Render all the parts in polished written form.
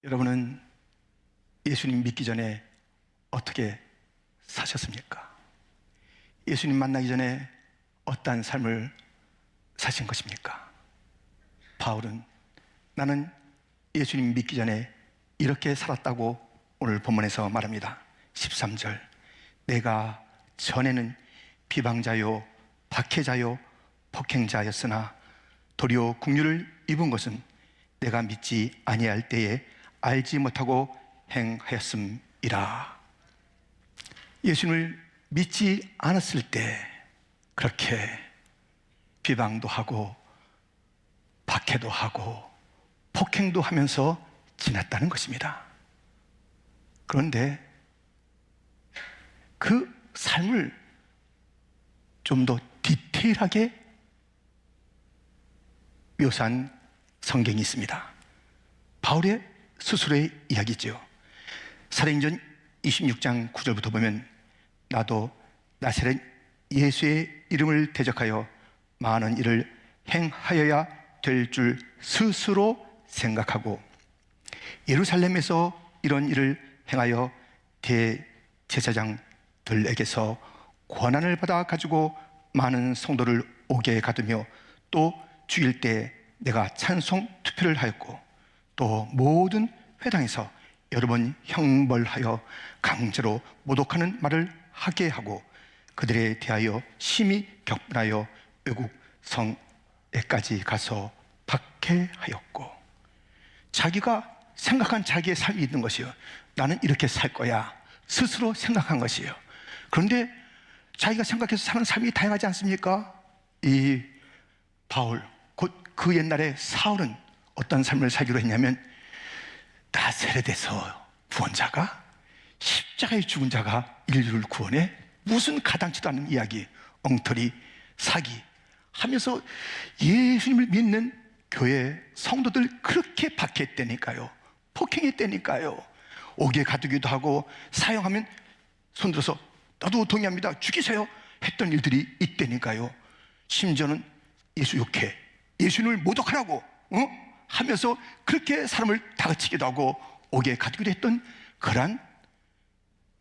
여러분은 예수님 믿기 전에 어떻게 사셨습니까? 예수님 만나기 전에 어떠한 삶을 사신 것입니까? 바울은 나는 예수님 믿기 전에 이렇게 살았다고 오늘 본문에서 말합니다. 13절, 내가 전에는 비방자요 박해자요 폭행자였으나 도리어 긍휼을 입은 것은 내가 믿지 아니할 때에 알지 못하고 행하였음이라. 예수님을 믿지 않았을 때 그렇게 비방도 하고 박해도 하고 폭행도 하면서 지났다는 것입니다. 그런데 그 삶을 좀 더 디테일하게 묘사한 성경이 있습니다. 바울의 스스로의 이야기죠. 사도행전 26장 9절부터 보면 나도 나사렛 예수의 이름을 대적하여 많은 일을 행하여야 될 줄 스스로 생각하고 예루살렘에서 이런 일을 행하여 대제사장들에게서 권한을 받아 가지고 많은 성도를 오게 가두며 또 죽일 때 내가 찬송 투표를 하였고 또 모든 회당에서 여러 번 형벌하여 강제로 모독하는 말을 하게 하고 그들에 대하여 심히 격분하여 외국 성에까지 가서 박해하였고, 자기가 생각한 자기의 삶이 있는 것이요, 나는 이렇게 살 거야 스스로 생각한 것이에요. 그런데 자기가 생각해서 사는 삶이 다양하지 않습니까? 이 바울, 곧 그 옛날에 사울은 어떤 삶을 살기로 했냐면, 나사렛에서 구원자가, 십자가에 죽은 자가 인류를 구원해? 무슨 가당치도 않은 이야기, 엉터리, 사기 하면서 예수님을 믿는 교회 성도들 그렇게 박해했다니까요. 폭행했다니까요. 옥에 가두기도 하고 사형하면 손들어서 나도 동의합니다, 죽이세요 했던 일들이 있다니까요. 심지어는 예수 욕해, 예수님을 모독하라고 하면서 그렇게 사람을 다그치기도 하고 옥에 가두기도 했던 그러한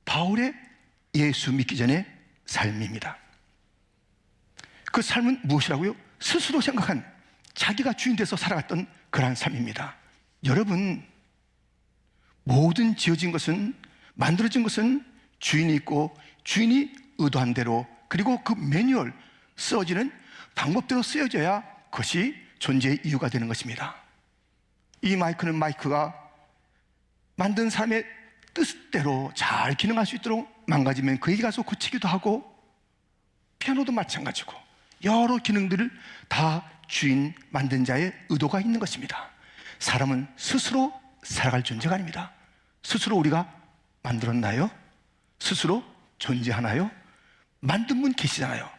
바울의 예수 믿기 전의 삶입니다. 그 삶은 무엇이라고요? 스스로 생각한, 자기가 주인 돼서 살아갔던 그러한 삶입니다. 여러분, 모든 지어진 것은, 만들어진 것은 주인이 있고 주인이 의도한 대로, 그리고 그 매뉴얼, 쓰여지는 방법대로 쓰여져야 그것이 존재의 이유가 되는 것입니다. 이 마이크는 마이크가 만든 사람의 뜻대로 잘 기능할 수 있도록 망가지면 그에게 가서 고치기도 하고, 피아노도 마찬가지고 여러 기능들을 다 주인 만든 자의 의도가 있는 것입니다. 사람은 스스로 살아갈 존재가 아닙니다. 스스로 우리가 만들었나요? 스스로 존재하나요? 만든 분 계시잖아요.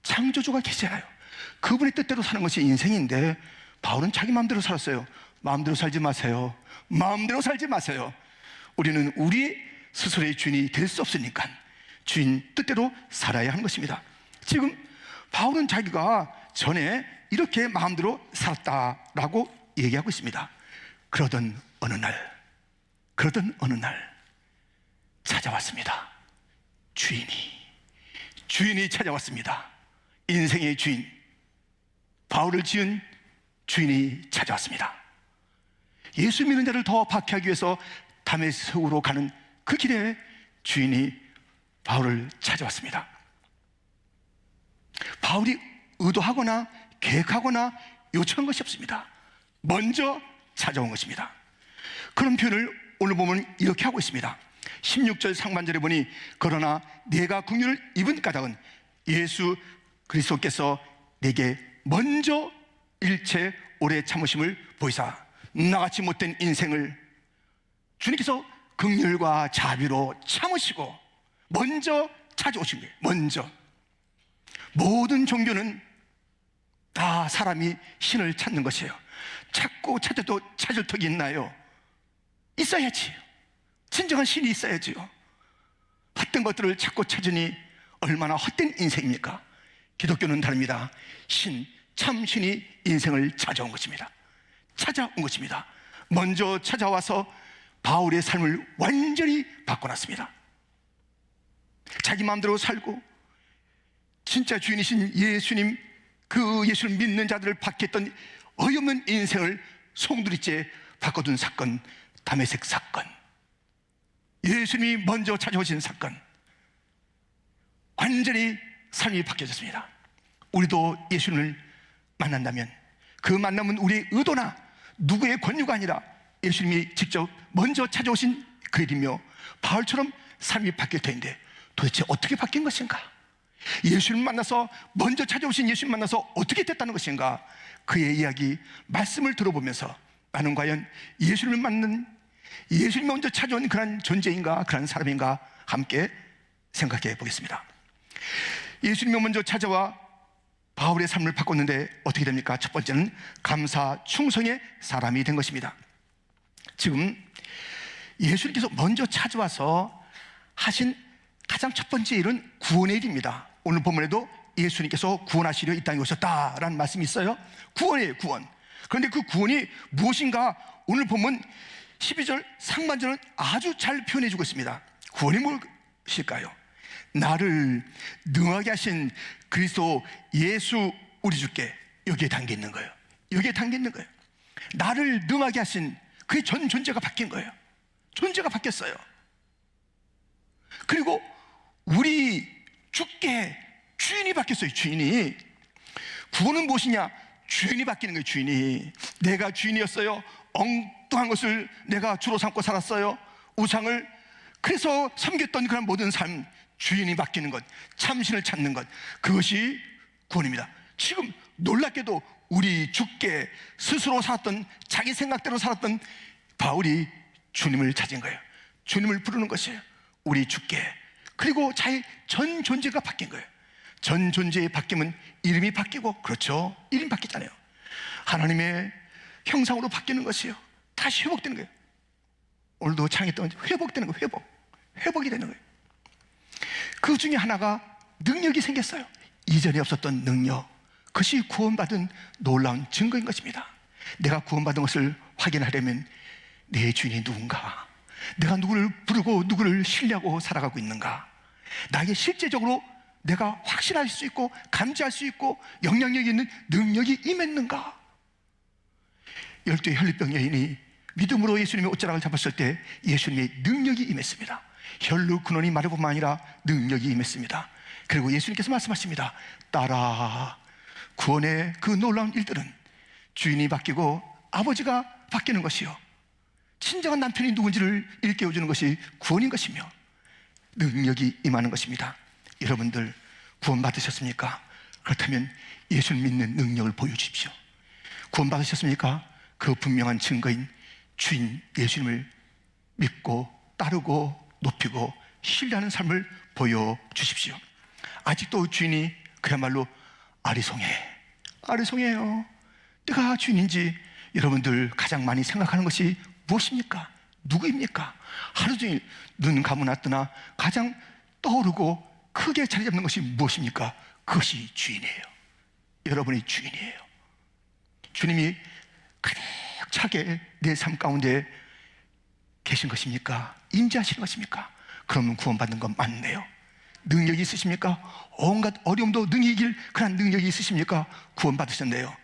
창조주가 계시잖아요. 그분의 뜻대로 사는 것이 인생인데, 바울은 자기 마음대로 살았어요. 마음대로 살지 마세요. 마음대로 살지 마세요. 우리는 우리 스스로의 주인이 될 수 없으니까 주인 뜻대로 살아야 하는 것입니다. 지금 바울은 자기가 전에 이렇게 마음대로 살았다라고 얘기하고 있습니다. 그러던 어느 날 찾아왔습니다. 주인이 찾아왔습니다. 인생의 주인, 바울을 지은 주인이 찾아왔습니다. 예수 믿는 자를 더 박해하기 위해서 다메섹으로 가는 그 길에 주인이 바울을 찾아왔습니다. 바울이 의도하거나 계획하거나 요청한 것이 없습니다. 먼저 찾아온 것입니다. 그런 표현을 오늘 보면 이렇게 하고 있습니다. 16절 상반절에 보니, 그러나 내가 긍휼을 입은 까닭은 예수 그리스도께서 내게 먼저 일체 오래 참으심을 보이사 나같이 못된 인생을 주님께서 긍휼과 자비로 참으시고 먼저 찾아오신 거예요. 먼저. 모든 종교는 다 사람이 신을 찾는 것이에요. 찾고 찾아도 찾을 턱이 있나요? 있어야지. 진정한 신이 있어야지요. 헛된 것들을 찾고 찾으니 얼마나 헛된 인생입니까? 기독교는 다릅니다. 참 신이 인생을 찾아온 것입니다. 먼저 찾아와서 바울의 삶을 완전히 바꿔놨습니다. 자기 마음대로 살고 진짜 주인이신 예수님, 그 예수를 믿는 자들을 박해했던 어이없는 인생을 송두리째 바꿔둔 사건, 다메섹 사건, 예수님이 먼저 찾아오신 사건, 완전히 삶이 바뀌어졌습니다. 우리도 예수님을 만난다면 그 만남은 우리의 의도나 누구의 권유가 아니라 예수님이 직접 먼저 찾아오신 그 일이며, 바울처럼 삶이 바뀔 텐데 도대체 어떻게 바뀐 것인가? 예수님 만나서, 먼저 찾아오신 예수님 만나서 어떻게 됐다는 것인가? 그의 이야기, 말씀을 들어보면서 나는 과연 예수님을 만난, 예수님 먼저 찾아온 그런 존재인가, 그런 사람인가 함께 생각해 보겠습니다. 예수님이 먼저 찾아와 바울의 삶을 바꿨는데 어떻게 됩니까? 첫 번째는 감사 충성의 사람이 된 것입니다. 지금 예수님께서 먼저 찾아와서 하신 가장 첫 번째 일은 구원의 일입니다. 오늘 본문에도 예수님께서 구원하시려 이 땅에 오셨다라는 말씀이 있어요. 구원이에요, 구원. 그런데 그 구원이 무엇인가? 오늘 본문 12절 상반절은 아주 잘 표현해주고 있습니다. 구원이 무엇일까요? 나를 능하게 하신 그리스도 예수 우리 주께, 여기에 담겨 있는 거예요. 여기에 담겨 있는 거예요. 나를 능하게 하신 그의 전 존재가 바뀐 거예요. 존재가 바뀌었어요. 그리고 우리 주께 주인이 바뀌었어요. 주인이. 구원은 무엇이냐? 주인이 바뀌는 거예요. 주인이. 내가 주인이었어요. 엉뚱한 것을 내가 주로 삼고 살았어요. 우상을. 그래서 섬겼던 그런 모든 삶, 주인이 바뀌는 것, 참신을 찾는 것, 그것이 구원입니다. 지금 놀랍게도 우리 주께 스스로 살았던, 자기 생각대로 살았던 바울이 주님을 찾은 거예요. 주님을 부르는 것이에요. 우리 주께. 그리고 자기 전 존재가 바뀐 거예요. 전 존재의 바뀌면 이름이 바뀌고, 그렇죠, 이름이 바뀌잖아요. 하나님의 형상으로 바뀌는 것이에요. 다시 회복되는 거예요. 오늘도 창했던 회복되는 거예요. 회복이 되는 거예요. 그 중에 하나가 능력이 생겼어요. 이전에 없었던 능력. 그것이 구원받은 놀라운 증거인 것입니다. 내가 구원받은 것을 확인하려면 내 주인이 누군가, 내가 누구를 부르고 누구를 신뢰하고 살아가고 있는가, 나에게 실제적으로 내가 확신할 수 있고 감지할 수 있고 영향력이 있는 능력이 임했는가. 12의 혈루병 여인이 믿음으로 예수님의 옷자락을 잡았을 때 예수님의 능력이 임했습니다. 혈루 근원이 마를 뿐만 아니라 능력이 임했습니다. 그리고 예수님께서 말씀하십니다. 따라. 구원의 그 놀라운 일들은 주인이 바뀌고 아버지가 바뀌는 것이요, 친정한 남편이 누군지를 일깨워주는 것이 구원인 것이며 능력이 임하는 것입니다. 여러분들 구원 받으셨습니까? 그렇다면 예수를 믿는 능력을 보여주십시오. 구원 받으셨습니까? 그 분명한 증거인 주인 예수님을 믿고 따르고 높이고 신뢰하는 삶을 보여주십시오. 아직도 주인이 그야말로 아리송해요. 내가 주인인지 여러분들 가장 많이 생각하는 것이 무엇입니까? 누구입니까? 하루 종일 눈 감으나 뜨나 가장 떠오르고 크게 자리 잡는 것이 무엇입니까? 그것이 주인이에요. 여러분이 주인이에요. 주님이 가득 차게 내 삶 가운데 계신 것입니까? 임재하시는 것입니까? 그러면 구원받는 건 맞네요. 능력이 있으십니까? 온갖 어려움도 능히 이길 그런 능력이 있으십니까? 구원받으셨네요.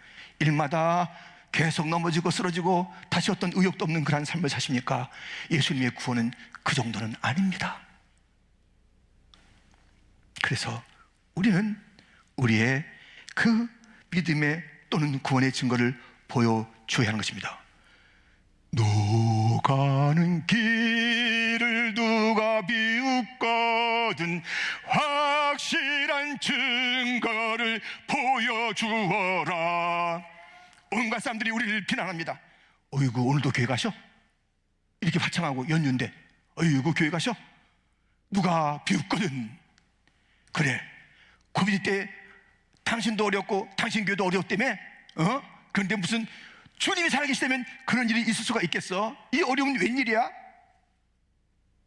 일마다 계속 넘어지고 쓰러지고 다시 어떤 의욕도 없는 그런 삶을 사십니까? 예수님의 구원은 그 정도는 아닙니다. 그래서 우리는 우리의 그 믿음의 또는 구원의 증거를 보여줘야 하는 것입니다. 노가는 길을 누가 비웃거든 확실한 증거를 보여주어라. 온갖 사람들이 우리를 비난합니다. 어이구, 오늘도 교회 가셔? 이렇게 화창하고 연휴인데 어이구, 교회 가셔? 누가 비웃거든. 그래, 코비드 때 당신도 어렵고 당신 교회도 어려웠다며? 그런데 무슨 주님이 살아계시다면 그런 일이 있을 수가 있겠어? 이 어려움은 웬일이야?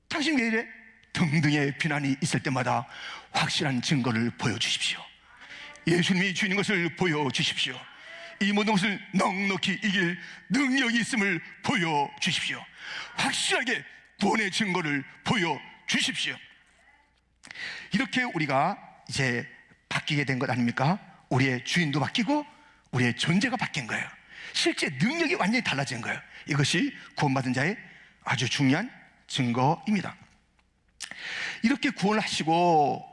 당신 왜 이래? 등등의 비난이 있을 때마다 확실한 증거를 보여주십시오. 예수님이 주인 것을 보여주십시오. 이 모든 것을 넉넉히 이길 능력이 있음을 보여주십시오. 확실하게 구원의 증거를 보여주십시오. 이렇게 우리가 이제 바뀌게 된 것 아닙니까? 우리의 주인도 바뀌고 우리의 존재가 바뀐 거예요. 실제 능력이 완전히 달라진 거예요. 이것이 구원받은 자의 아주 중요한 증거입니다. 이렇게 구원을 하시고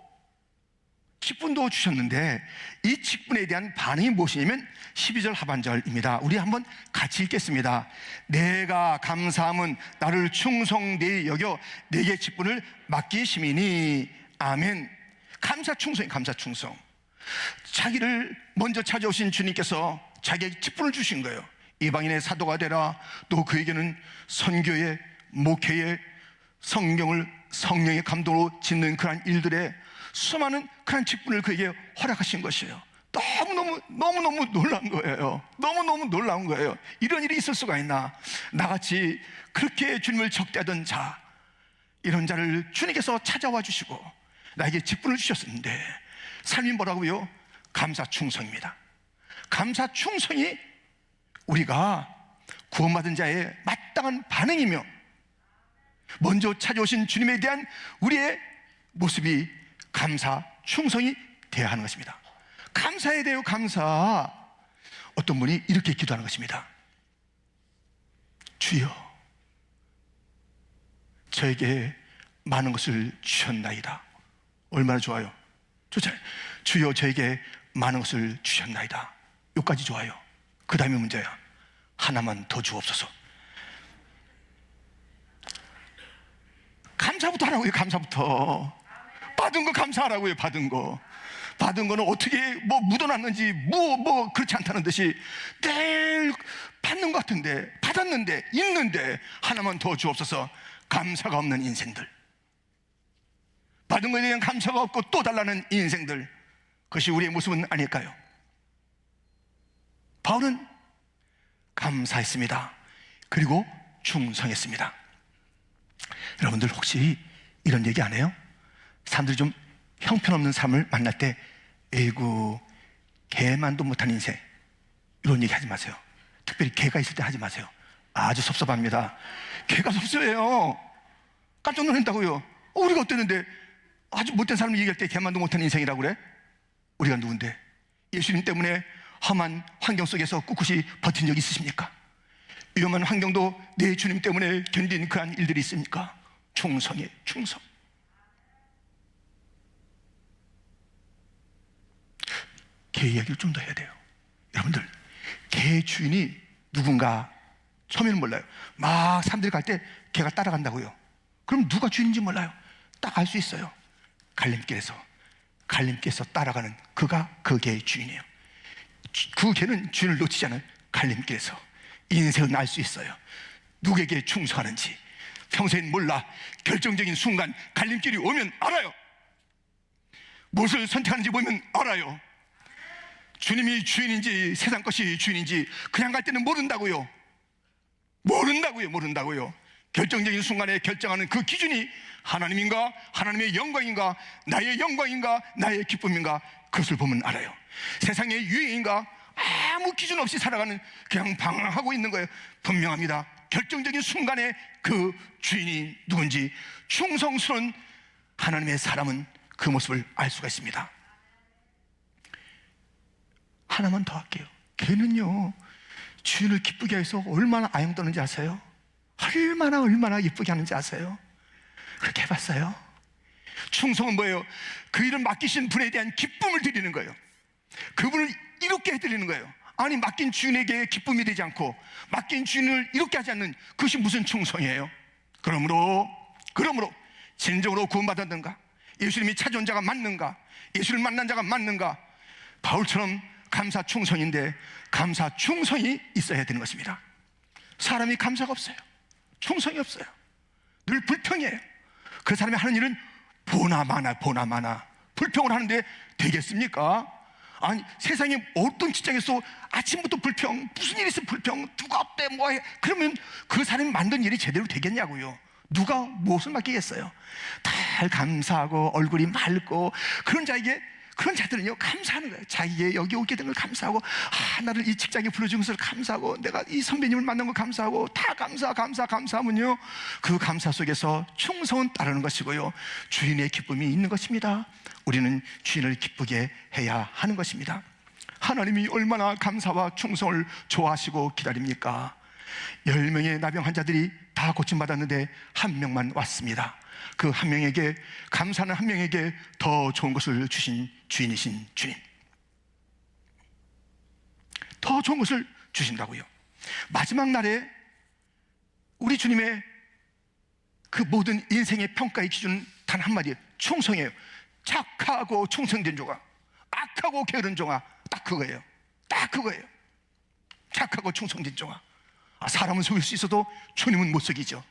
직분도 주셨는데 이 직분에 대한 반응이 무엇이냐면 12절 하반절입니다. 우리 한번 같이 읽겠습니다. 내가 감사함은 나를 충성되이 여겨 내게 직분을 맡기심이니. 아멘. 감사 충성이 감사 충성. 자기를 먼저 찾아오신 주님께서 자기에게 직분을 주신 거예요. 이방인의 사도가 되라. 또 그에게는 선교의 목회의 성경을 성령의 감동으로 짓는 그러한 일들에 수많은 그런 직분을 그에게 허락하신 것이에요. 너무너무 놀란 거예요. 너무너무 놀라운 거예요. 이런 일이 있을 수가 있나. 나같이 그렇게 주님을 적대하던 자, 이런 자를 주님께서 찾아와 주시고 나에게 직분을 주셨는데 삶이 뭐라고요? 감사 충성입니다. 감사 충성이 우리가 구원받은 자의 마땅한 반응이며 먼저 찾아오신 주님에 대한 우리의 모습이 감사 충성이 되어야 하는 것입니다. 감사해야 돼요. 감사. 어떤 분이 이렇게 기도하는 것입니다. 주여, 저에게 많은 것을 주셨나이다. 얼마나 좋아요. 좋잖아요. 주여, 저에게 많은 것을 주셨나이다. 여기까지 좋아요. 그 다음에 문제야. 하나만 더 주옵소서. 감사부터 하라고요. 감사부터. 받은 거 감사하라고요. 받은 거는 어떻게 묻어놨는지 그렇지 않다는 듯이 늘 받는 것 같은데, 받았는데, 있는데 하나만 더 주옵소서. 감사가 없는 인생들, 받은 것에 대한 감사가 없고 또 달라는 인생들, 그것이 우리의 모습은 아닐까요? 바울은 감사했습니다. 그리고 충성했습니다. 여러분들 혹시 이런 얘기 안 해요? 사람들이 좀 형편없는 사람을 만날 때 에이구, 개만도 못한 인생, 이런 얘기 하지 마세요. 특별히 개가 있을 때 하지 마세요. 아주 섭섭합니다. 개가 섭섭해요. 깜짝 놀란다고요. 우리가 어땠는데 아주 못된 사람 얘기할 때 개만도 못한 인생이라고 그래? 우리가 누군데? 예수님 때문에 험한 환경 속에서 꿋꿋이 버틴 적 있으십니까? 위험한 환경도 내 주님 때문에 견딘 그한 일들이 있습니까? 충성이에요. 충성. 개 이야기를 좀 더 해야 돼요. 여러분들, 개 주인이 누군가 처음에는 몰라요. 막 사람들이 갈 때 개가 따라간다고요. 그럼 누가 주인인지 몰라요. 딱 알 수 있어요. 갈림길에서 따라가는 그가 그 개의 주인이에요. 그 개는 주인을 놓치지 않아요. 갈림길에서 인생은 알 수 있어요. 누구에게 충성하는지 평소엔 몰라. 결정적인 순간 갈림길이 오면 알아요. 무엇을 선택하는지 보면 알아요. 주님이 주인인지 세상 것이 주인인지 그냥 갈 때는 모른다고요. 모른다고요. 결정적인 순간에 결정하는 그 기준이 하나님인가, 하나님의 영광인가, 나의 영광인가, 나의 기쁨인가, 그것을 보면 알아요. 세상의 유행인가, 아무 기준 없이 살아가는, 그냥 방황하고 있는 거예요. 분명합니다. 결정적인 순간에 그 주인이 누군지, 충성스러운 하나님의 사람은 그 모습을 알 수가 있습니다. 하나만 더 할게요. 걔는요, 주인을 기쁘게 해서 얼마나 아영 떠는지 아세요? 얼마나 예쁘게 하는지 아세요? 그렇게 해봤어요? 충성은 뭐예요? 그 일을 맡기신 분에 대한 기쁨을 드리는 거예요. 그분을 이롭게 해드리는 거예요. 아니, 맡긴 주인에게 기쁨이 되지 않고 맡긴 주인을 이롭게 하지 않는, 그것이 무슨 충성이에요? 그러므로 진정으로 구원받았는가? 예수님이 찾아온 자가 맞는가? 예수를 만난 자가 맞는가? 바울처럼 감사 충성인데 감사 충성이 있어야 되는 것입니다. 사람이 감사가 없어요. 충성이 없어요. 늘 불평이에요. 그 사람이 하는 일은 보나 마나 불평을 하는데 되겠습니까? 아니, 세상에 어떤 직장에서 아침부터 불평, 무슨 일이 있으면 불평, 누가 어때 뭐해, 그러면 그 사람이 만든 일이 제대로 되겠냐고요. 누가 무엇을 맡기겠어요? 다 감사하고 얼굴이 맑고 그런 자에게 그런 자들은요, 감사하는 거예요. 자기의 여기 오게 된 걸 감사하고, 나를 이 직장에 불러준 것을 감사하고, 내가 이 선배님을 만난 걸 감사하고, 다 감사하면요, 그 감사 속에서 충성은 따르는 것이고요, 주인의 기쁨이 있는 것입니다. 우리는 주인을 기쁘게 해야 하는 것입니다. 하나님이 얼마나 감사와 충성을 좋아하시고 기다립니까? 10명의 나병 환자들이 다 고침받았는데 한 명만 왔습니다. 그 한 명에게, 감사하는 한 명에게 더 좋은 것을 주신 주인이신 주님, 더 좋은 것을 주신다고요. 마지막 날에 우리 주님의 그 모든 인생의 평가의 기준은 단 한마디예요. 충성이에요. 착하고 충성된 종아, 악하고 게으른 종아, 딱 그거예요. 딱 그거예요. 착하고 충성된 종아. 사람은 속일 수 있어도 주님은 못 속이죠.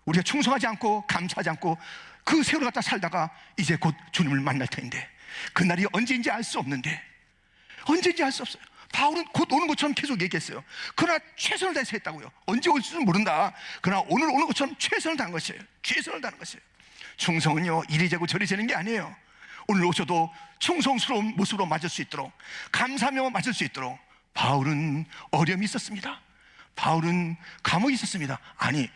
우리가 충성하지 않고 감사하지 않고 그 세월을 갖다 살다가 이제 곧 주님을 만날 텐데, 그날이 언제인지 알 수 없는데, 언제인지 알 수 없어요. 바울은 곧 오는 것처럼 계속 얘기했어요. 그러나 최선을 다해서 했다고요. 언제 올지는 모른다. 그러나 오늘 오는 것처럼 최선을 다한 것이에요. 최선을 다하는 것이에요. 충성은요, 이리 재고 저리 재는 게 아니에요. 오늘 오셔도 충성스러운 모습으로 맞을 수 있도록, 감사하며 맞을 수 있도록. 바울은 어려움이 있었습니다. 바울은 감옥이 있었습니다. 아니,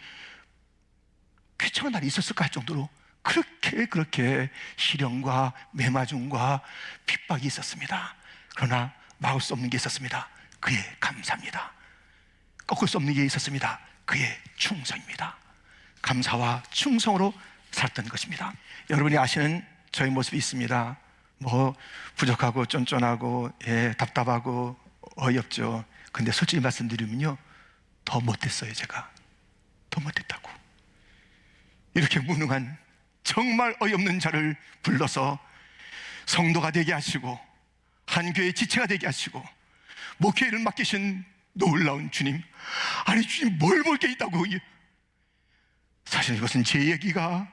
쾌청한 날이 있었을까 할 정도로 그렇게 시련과 매맞음과 핍박이 있었습니다. 그러나 막을 수 없는 게 있었습니다. 그의 감사입니다. 꺾을 수 없는 게 있었습니다. 그의 충성입니다. 감사와 충성으로 살았던 것입니다. 여러분이 아시는 저의 모습이 있습니다. 뭐 부족하고 쫀쫀하고, 답답하고 어이없죠. 근데 솔직히 말씀드리면요, 더 못했어요. 제가 더 못했다고. 이렇게 무능한, 정말 어이없는 자를 불러서 성도가 되게 하시고, 한 교회의 지체가 되게 하시고, 목회를 맡기신 놀라운 주님. 아니, 주님 뭘 볼 게 있다고. 사실 이것은 제 얘기로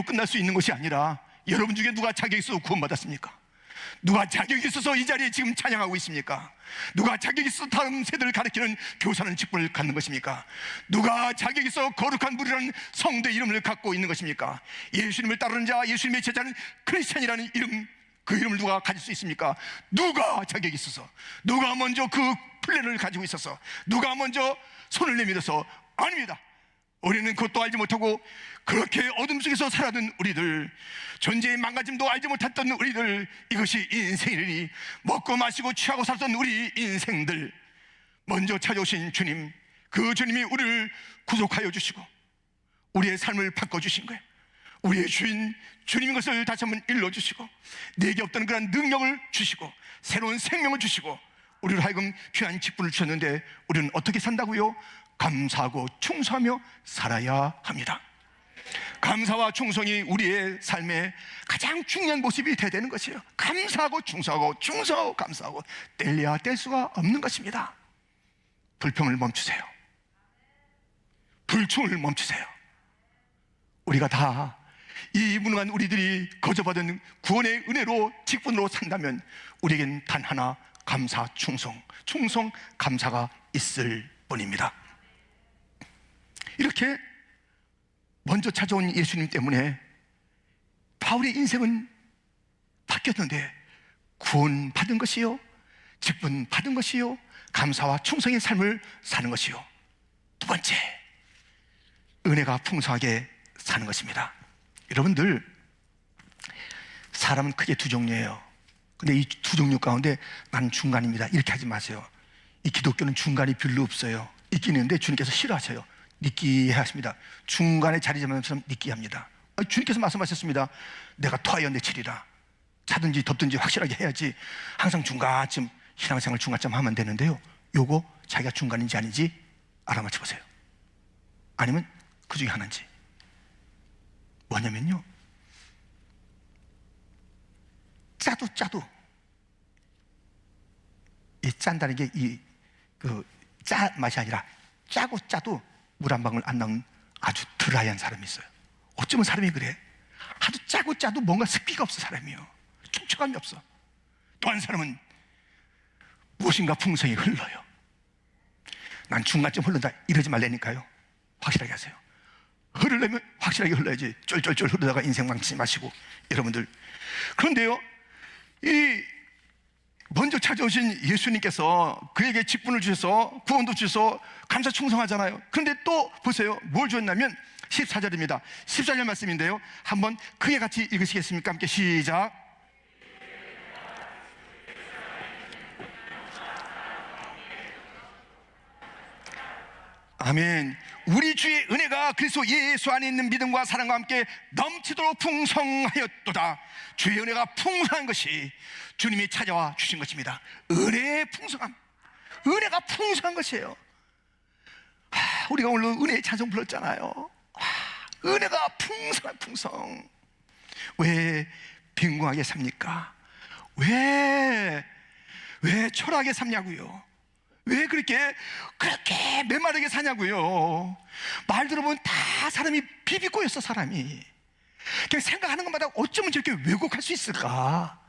끝날 수 있는 것이 아니라, 여러분 중에 누가 자격이 있어서 구원받았습니까? 누가 자격이 있어서 이 자리에 지금 찬양하고 있습니까? 누가 자격이 있어서 다음 세대를 가르치는 교사는 직분을 갖는 것입니까? 누가 자격이 있어 거룩한 무리라는 성도의 이름을 갖고 있는 것입니까? 예수님을 따르는 자, 예수님의 제자는 크리스찬이라는 이름, 그 이름을 누가 가질 수 있습니까? 누가 자격이 있어서, 누가 먼저 그 플랜을 가지고 있어서, 누가 먼저 손을 내밀어서, 아닙니다. 우리는 그것도 알지 못하고 그렇게 어둠 속에서 살아든 우리들, 존재의 망가짐도 알지 못했던 우리들, 이것이 인생이니 먹고 마시고 취하고 살았던 우리 인생들, 먼저 찾아오신 주님, 그 주님이 우리를 구속하여 주시고 우리의 삶을 바꿔주신 거예요. 우리의 주인 주님인 것을 다시 한번 일러주시고, 내게 없던 그런 능력을 주시고 새로운 생명을 주시고, 우리를 하여금 귀한 직분을 주셨는데 우리는 어떻게 산다고요? 감사하고 충성하며 살아야 합니다. 감사와 충성이 우리의 삶의 가장 중요한 모습이 되야 되는 것이에요. 감사하고 충성하고, 충성하고 감사하고, 뗄래야 뗄 수가 없는 것입니다. 불평을 멈추세요. 불충을 멈추세요. 우리가 다 이 무능한 우리들이 거저받은 구원의 은혜로, 직분으로 산다면 우리에겐 단 하나, 감사, 충성, 감사가 있을 뿐입니다. 이렇게 먼저 찾아온 예수님 때문에 바울의 인생은 바뀌었는데, 구원 받은 것이요, 직분 받은 것이요, 감사와 충성의 삶을 사는 것이요, 두 번째, 은혜가 풍성하게 사는 것입니다. 여러분들, 사람은 크게 두 종류예요. 근데 이 두 종류 가운데 나는 중간입니다, 이렇게 하지 마세요. 이 기독교는 중간이 별로 없어요. 있긴 있는데 주님께서 싫어하세요. 느끼해 하십니다. 중간에 자리 잡는 사람 느끼합니다. 주님께서 말씀하셨습니다. 내가 토하여 내치리라. 차든지 덥든지 확실하게 해야지. 항상 중간쯤, 신앙생활 중간쯤 하면 되는데요, 요거 자기가 중간인지 아닌지 알아맞혀 보세요. 아니면 그 중에 하나인지. 뭐냐면요, 짜도 이 짠다는 게 짜 맛이 아니라 짜도 물 한 방울 안 나온 아주 드라이한 사람이 있어요. 어쩌면 사람이 그래. 아주 짜도 뭔가 습기가 없어, 사람이요. 촉촉함이 없어. 또 한 사람은 무엇인가 풍성이 흘러요. 난 중간쯤 흐른다 이러지 말라니까요. 확실하게 하세요. 흐르려면 확실하게 흘러야지. 쫄쫄쫄 흐르다가 인생 망치지 마시고. 여러분들, 그런데요, 이 먼저 찾아오신 예수님께서 그에게 직분을 주셔서 구원도 주셔서 감사 충성하잖아요. 그런데 또 보세요, 뭘 주었냐면 14절입니다 14절 말씀인데요, 한번 크게 같이 읽으시겠습니까? 함께 시작. 아멘. 우리 주의 은혜가 그리스도 예수 안에 있는 믿음과 사랑과 함께 넘치도록 풍성하였도다. 주의 은혜가 풍성한 것이 주님이 찾아와 주신 것입니다. 은혜의 풍성함, 은혜가 풍성한 것이에요. 우리가 오늘 은혜의 찬송 불렀잖아요. 은혜가 풍성한 풍성. 왜 빈궁하게 삽니까? 왜 초라하게 삽냐고요? 왜 그렇게 메마르게 사냐고요? 말 들어보면 다 사람이 비비꼬였어. 사람이 그냥 생각하는 것마다 어쩌면 저렇게 왜곡할 수 있을까?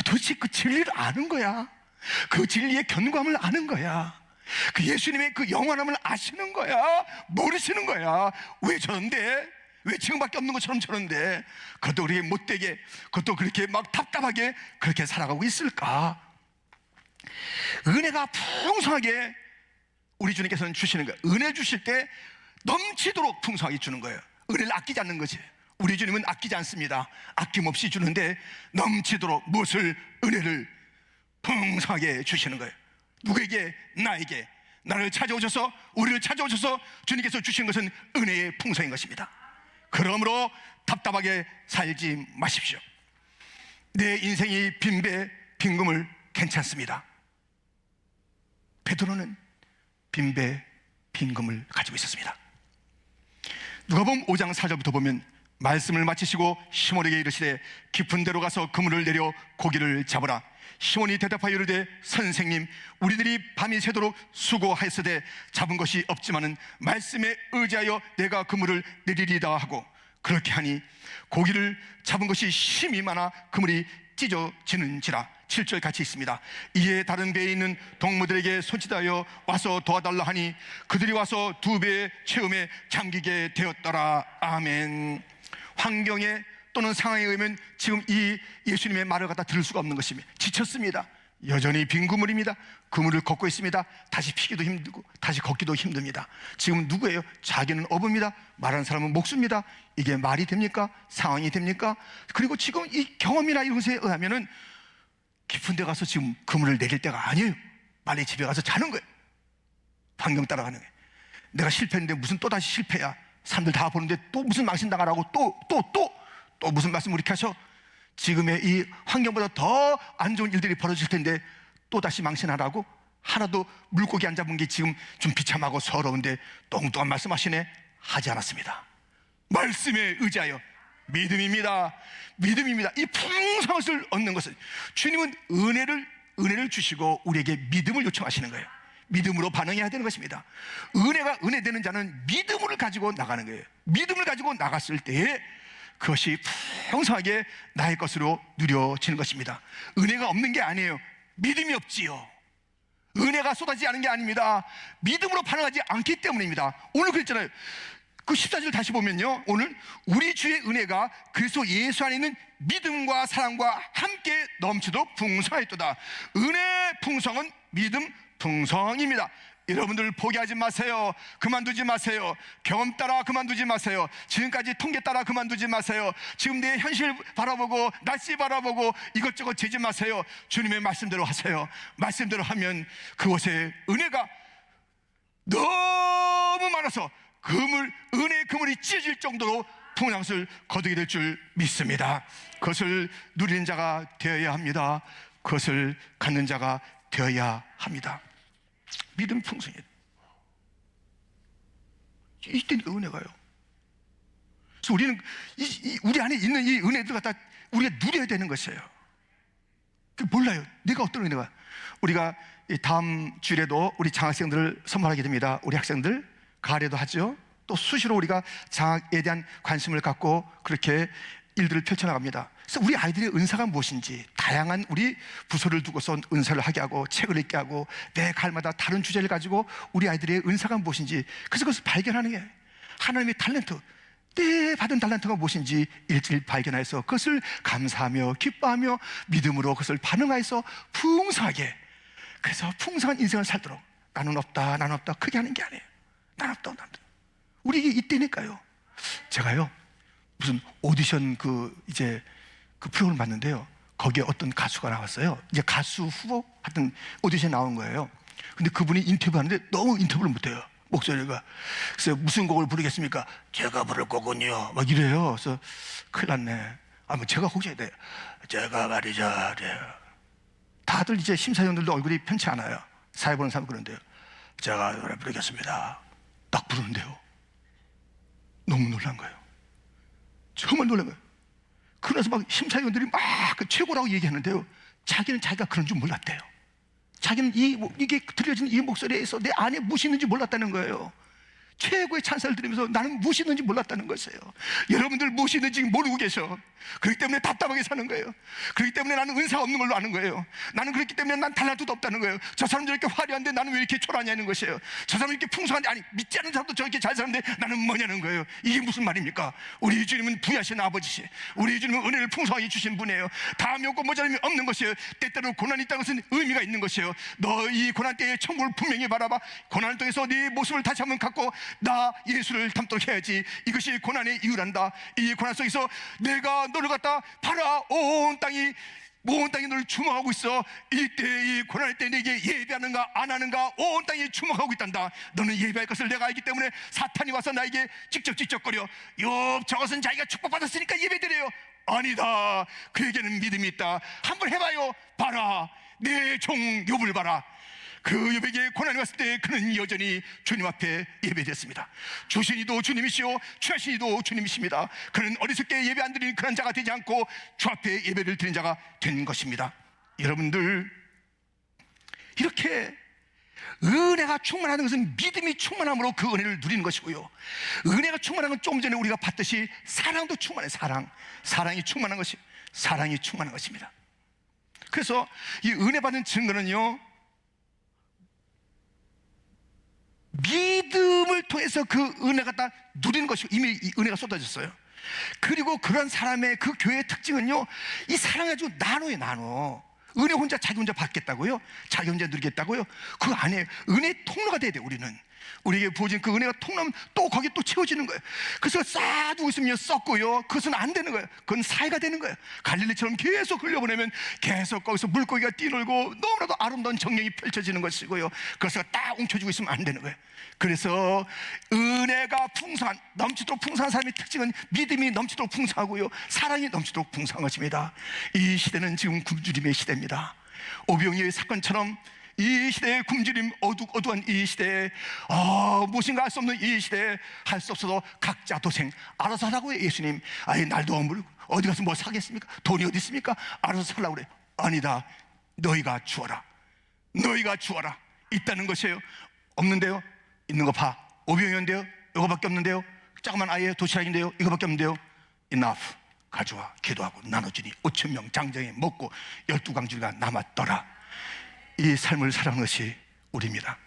도대체 그 진리를 아는 거야. 그 진리의 견고함을 아는 거야. 그 예수님의 그 영원함을 아시는 거야? 모르시는 거야? 왜 저런데? 왜 지금밖에 없는 것처럼 저런데? 그것도 그렇게 못되게, 그것도 그렇게 막 답답하게 그렇게 살아가고 있을까? 은혜가 풍성하게 우리 주님께서는 주시는 거예요. 은혜 주실 때 넘치도록 풍성하게 주는 거예요. 은혜를 아끼지 않는 거지. 우리 주님은 아끼지 않습니다. 아낌없이 주는데 넘치도록 무엇을? 은혜를 풍성하게 주시는 거예요. 누구에게? 나에게. 나를 찾아오셔서, 우리를 찾아오셔서 주님께서 주신 것은 은혜의 풍성인 것입니다. 그러므로 답답하게 살지 마십시오. 내 인생이 빈금을 괜찮습니다. 베드로는 빈금을 가지고 있었습니다. 누가복음 5장 4절부터 보면 말씀을 마치시고 시몬에게 이르시되 깊은 데로 가서 그물을 내려 고기를 잡으라. 시몬이 대답하여 이르되 선생님, 우리들이 밤이 새도록 수고하였으되 잡은 것이 없지만은 말씀에 의지하여 내가 그물을 내리리다 하고, 그렇게 하니 고기를 잡은 것이 심히 많아 그물이 찢어지는지라. 7절 같이 있습니다. 이에 다른 배에 있는 동무들에게 소집하여 와서 도와달라 하니 그들이 와서 2배의 체험에 잠기게 되었더라. 아멘. 환경에 또는 상황에 의하면 지금 이 예수님의 말을 갖다 들을 수가 없는 것입니다. 지쳤습니다. 여전히 빈 그물입니다. 그물을 걷고 있습니다. 다시 피기도 힘들고 다시 걷기도 힘듭니다. 지금 누구예요? 자기는 어부입니다. 말하는 사람은 목수입니다. 이게 말이 됩니까? 상황이 됩니까? 그리고 지금 이 경험이나 이런 것에 의하면은 깊은 데 가서 지금 그물을 내릴 때가 아니에요. 빨리 집에 가서 자는 거예요. 환경 따라가는 거예요. 내가 실패했는데 무슨 또다시 실패야. 사람들 다 보는데 또 무슨 망신당하라고 또 무슨 말씀을 이렇게 하셔. 지금의 이 환경보다 더 안 좋은 일들이 벌어질 텐데 또다시 망신하라고? 하나도 물고기 안 잡은 게 지금 좀 비참하고 서러운데 똥똥한 말씀하시네? 하지 않았습니다. 말씀에 의지하여 믿음입니다. 이 풍성한 것을 얻는 것은, 주님은 은혜를 주시고 우리에게 믿음을 요청하시는 거예요. 믿음으로 반응해야 되는 것입니다. 은혜가 은혜되는 자는 믿음을 가지고 나가는 거예요. 믿음을 가지고 나갔을 때에 그것이 풍성하게 나의 것으로 누려지는 것입니다. 은혜가 없는 게 아니에요. 믿음이 없지요. 은혜가 쏟아지지 않은 게 아닙니다. 믿음으로 반응하지 않기 때문입니다. 오늘 그랬잖아요. 그 14절 다시 보면요, 오늘 우리 주의 은혜가 그리스도 예수 안에 있는 믿음과 사랑과 함께 넘치도록 풍성하였도다. 은혜의 풍성은 믿음 풍성입니다. 여러분들 포기하지 마세요. 그만두지 마세요. 경험 따라 그만두지 마세요. 지금까지 통계 따라 그만두지 마세요. 지금 내 현실 바라보고 날씨 바라보고 이것저것 재지 마세요. 주님의 말씀대로 하세요. 말씀대로 하면 그곳에 은혜가 너무 많아서 은혜의 그물이 찢어질 정도로 풍성한 것을 거두게 될 줄 믿습니다. 그것을 누리는 자가 되어야 합니다. 그것을 갖는 자가 되어야 합니다. 믿음 풍성이에요. 이때니까 은혜가요. 그래서 우리는 우리 안에 있는 이 은혜들 갖다 우리가 누려야 되는 것이에요. 몰라요. 내가 어떤 은혜가. 우리가 다음 주일에도 우리 장학생들을 선발하게 됩니다. 우리 학생들 가을에도 하죠. 또 수시로 우리가 장학에 대한 관심을 갖고 그렇게 일들을 펼쳐나갑니다. 그래서 우리 아이들의 은사가 무엇인지, 다양한 우리 부서를 두고서 은사를 하게 하고 책을 읽게 하고 매 가을마다 다른 주제를 가지고 우리 아이들의 은사가 무엇인지, 그래서 그것을 발견하는 게 하나님의 탤런트, 그때 받은 달란트가 무엇인지 일찍 발견하여서 그것을 감사하며 기뻐하며 믿음으로 그것을 반응하여서 풍성하게, 그래서 풍성한 인생을 살도록, 나는 없다 크게 하는 게 아니에요. 나는 없다. 우리 이때니까요. 제가요 무슨 오디션 그 프로그램 봤는데요, 거기에 어떤 가수가 나왔어요. 이제 가수 후보 하여튼 오디션 나온 거예요. 근데 그분이 인터뷰하는데 너무 인터뷰를 못해요, 목소리가. 그래서 무슨 곡을 부르겠습니까? 제가 부를 곡은요, 막 이래요. 그래서 큰일 났네. 뭐 제가 혹시 돼, 제가 말이죠, 다들 이제 심사위원들도 얼굴이 편치 않아요. 사회 보는 사람 그런데요, 제가 노래 부르겠습니다. 딱 부르는데요, 너무 놀란 거예요. 정말 놀란 거예요. 그래서 막 심사위원들이 막 그 최고라고 얘기하는데요, 자기는 자기가 그런 줄 몰랐대요. 자기는 이게 들려진 이 목소리에서 내 안에 무엇이 있는지 몰랐다는 거예요. 최고의 찬사를 들으면서 나는 무엇이 있는지 몰랐다는 것이에요. 여러분들 무엇이 있는지 모르고 계셔. 그렇기 때문에 답답하게 사는 거예요. 그렇기 때문에 나는 은사가 없는 걸로 아는 거예요. 나는 그렇기 때문에 난 달란트도 없다는 거예요. 저 사람들 이렇게 화려한데 나는 왜 이렇게 초라하냐는 것이에요. 저 사람은 이렇게 풍성한데, 아니 믿지 않는 사람도 저렇게 잘 사는데 나는 뭐냐는 거예요. 이게 무슨 말입니까? 우리 주님은 부유하신 아버지시, 우리 주님은 은혜를 풍성하게 주신 분이에요. 다음이 없고 모자람이 없는 것이에요. 때때로 고난이 있다는 것은 의미가 있는 것이에요. 너 이 고난 때에 천국을 분명히 바라봐. 고난을 통해서 네 모습을 다시 한번 갖고 나 예수를 닮도록 해야지. 이것이 고난의 이유란다. 이 고난 속에서 내가 너를 갖다 바라, 온 땅이 너를 주목하고 있어. 이때 이 고난의 때 내게 예배하는가 안 하는가 온 땅이 주목하고 있단다. 너는 예배할 것을 내가 알기 때문에 사탄이 와서 나에게 직접거려. 욥 저것은 자기가 축복받았으니까 예배드려요. 아니다. 그에게는 믿음이 있다. 한번 해봐요. 봐라, 내 종 욥을 봐라. 그 욥에게 고난이 왔을 때 그는 여전히 주님 앞에 예배됐습니다. 주신 이도 주님이시오, 취하신 이도 주님이십니다. 그는 어리석게 예배 안 드리는 그런 자가 되지 않고 주 앞에 예배를 드리는 자가 된 것입니다. 여러분들, 이렇게 은혜가 충만하는 것은 믿음이 충만함으로 그 은혜를 누리는 것이고요, 은혜가 충만한 건 좀 전에 우리가 봤듯이 사랑도 충만해요. 사랑이 충만한 것입니다. 그래서 이 은혜 받는 증거는요, 믿음을 통해서 그 은혜가 다 누리는 것이고, 이미 이 은혜가 쏟아졌어요. 그리고 그런 사람의 그 교회의 특징은요, 이 사랑이 아주 나눠. 은혜 혼자 자기 혼자 받겠다고요? 자기 혼자 누리겠다고요? 그거 아니에요. 은혜의 통로가 돼야 돼요. 우리에게 부어진 그 은혜가 통로면 또 거기에 또 채워지는 거예요. 그래서 쌓아두고 있으면 썩고요, 그것은 안 되는 거예요. 그건 사회가 되는 거예요. 갈릴리처럼 계속 흘려보내면 계속 거기서 물고기가 뛰놀고 너무나도 아름다운 정령이 펼쳐지는 것이고요, 그래서 딱 웅켜주고 있으면 안 되는 거예요. 그래서 은혜가 넘치도록 풍성한 사람의 특징은 믿음이 넘치도록 풍성하고요, 사랑이 넘치도록 풍성한 것입니다. 이 시대는 지금 굶주림의 시대입니다. 오병이어의 사건처럼 이 시대의 굶주림, 어두운 이 시대에 무엇인가 할 수 없는 이 시대에 할 수 없어도 각자 도생 알아서 하라고요. 예수님, 날도 없고 어디 가서 뭐 사겠습니까? 돈이 어디 있습니까? 알아서 살라고 그래. 아니다. 너희가 주어라. 있다는 것이에요. 없는데요? 있는 거 봐. 오병이어인데요? 이거밖에 없는데요? 조그만 아이의 도시락인데요? 이거밖에 없는데요? enough. 가져와. 기도하고 나눠주니 5,000명 장정에 먹고 12광주리가 남았더라. 이 삶을 살아가는 것이 우리입니다.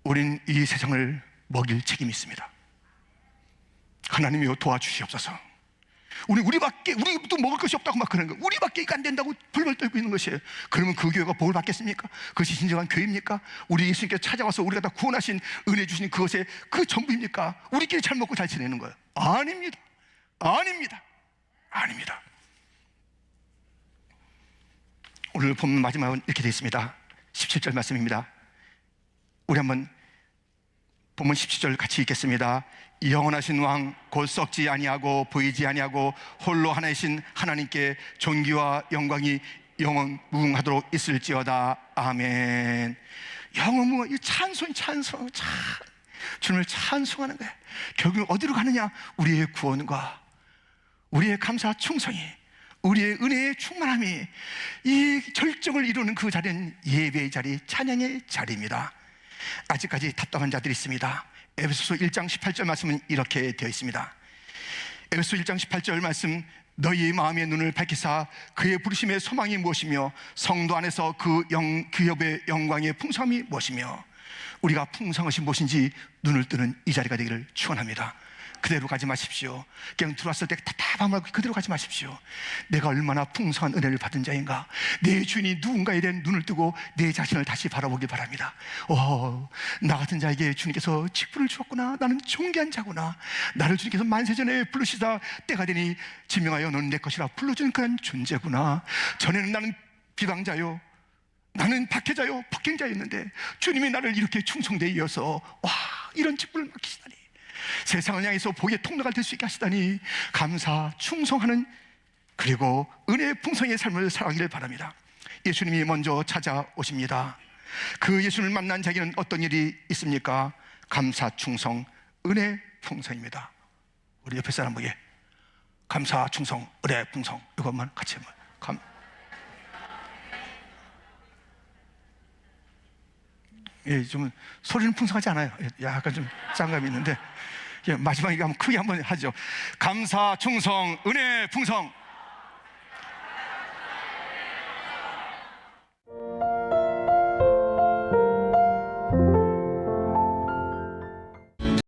우린 이 세상을 먹일 책임이 있습니다. 하나님이여 도와주시옵소서. 우리도 먹을 것이 없다고 막 그러는 거예요. 우리밖에 이거 안 된다고 불벌 떨고 있는 것이에요. 그러면 그 교회가 복을 받겠습니까? 그것이 진정한 교회입니까? 우리 예수님께 찾아와서 우리가 다 구원하신 은혜 주신 그것의 그 전부입니까? 우리끼리 잘 먹고 잘 지내는 거예요? 아닙니다. 오늘 본문 마지막은 이렇게 되어 있습니다. 17절 말씀입니다. 우리 한번 본문 17절 같이 읽겠습니다. 영원하신 왕 곧 썩지 아니하고 보이지 아니하고 홀로 하나이신 하나님께 존귀와 영광이 영원 무궁하도록 있을지어다. 아멘. 영원 무궁, 이 찬송. 주님을 찬송하는 거예요. 결국 어디로 가느냐? 우리의 구원과 우리의 감사와 충성이, 우리의 은혜의 충만함이 이 절정을 이루는 그 자리는 예배의 자리, 찬양의 자리입니다. 아직까지 답답한 자들이 있습니다. 에베소서 1장 18절 말씀은 이렇게 되어 있습니다. 에베소서 1장 18절 말씀, 너희의 마음의 눈을 밝히사 그의 부르심의 소망이 무엇이며 성도 안에서 그 기업의 영광의 풍성함이 무엇이며, 우리가 풍성한 것이 무엇인지 눈을 뜨는 이 자리가 되기를 축원합니다. 그대로 가지 마십시오. 그냥 들어왔을 때 답답함을 그대로 가지 마십시오. 내가 얼마나 풍성한 은혜를 받은 자인가. 내 주인이 누군가에 대한 눈을 뜨고 내 자신을 다시 바라보기 바랍니다. 나 같은 자에게 주님께서 직분을 주었구나. 나는 존귀한 자구나. 나를 주님께서 만세전에 부르시다 때가 되니 지명하여 너는 내 것이라 불러준 그런 존재구나. 전에는 나는 비방자요, 나는 박해자요, 폭행자였는데 주님이 나를 이렇게 충성되게 이어서 이런 직분을 맡기시다니, 세상을 향해서 복의 통로가 될 수 있게 하시다니 감사, 충성하는, 그리고 은혜의 풍성의 삶을 살아가기를 바랍니다. 예수님이 먼저 찾아오십니다. 그 예수님을 만난 자에게는 어떤 일이 있습니까? 감사, 충성, 은혜, 풍성입니다. 우리 옆에 사람에게 감사, 충성, 은혜, 풍성 이것만 같이 한번 좀 소리는 풍성하지 않아요. 약간 좀 짱감이 있는데 마지막에 한번 크게 한번 하죠. 감사, 충성, 은혜, 풍성.